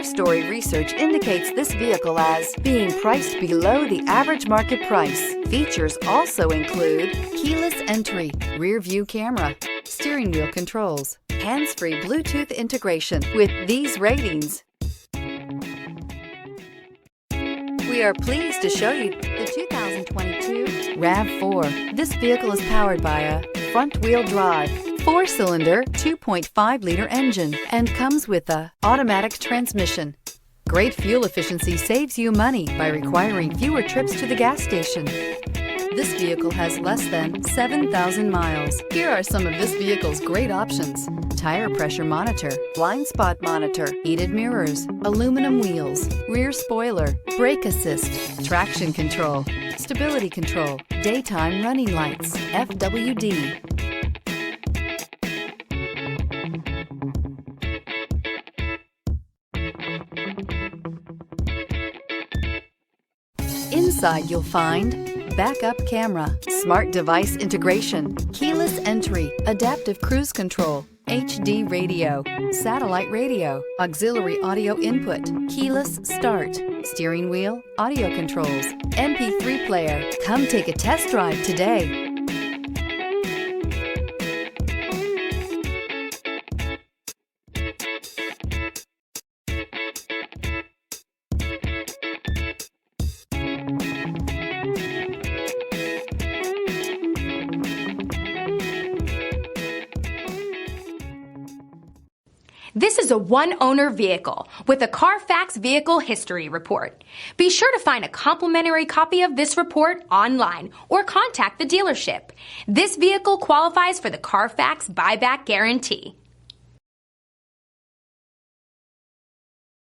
4-story research indicates this vehicle as being priced below the average market price. Features also include keyless entry, rear view camera, steering wheel controls, hands-free Bluetooth integration. With these ratings, we are pleased to show you the 2022 RAV4. This vehicle is powered by a front-wheel drive, 4-cylinder, 2.5-liter engine and comes with a automatic transmission. Great fuel efficiency saves you money by requiring fewer trips to the gas station. This vehicle has less than 7,000 miles. Here are some of this vehicle's great options: tire pressure monitor, blind spot monitor, heated mirrors, aluminum wheels, rear spoiler, brake assist, traction control, stability control, daytime running lights, FWD. Inside you'll find backup camera, smart device integration, keyless entry, adaptive cruise control, HD radio, satellite radio, auxiliary audio input, keyless start, steering wheel audio controls, MP3 player. Come take a test drive today. This is a one-owner vehicle with a Carfax Vehicle History Report. Be sure to find a complimentary copy of this report online or contact the dealership. This vehicle qualifies for the Carfax Buyback Guarantee.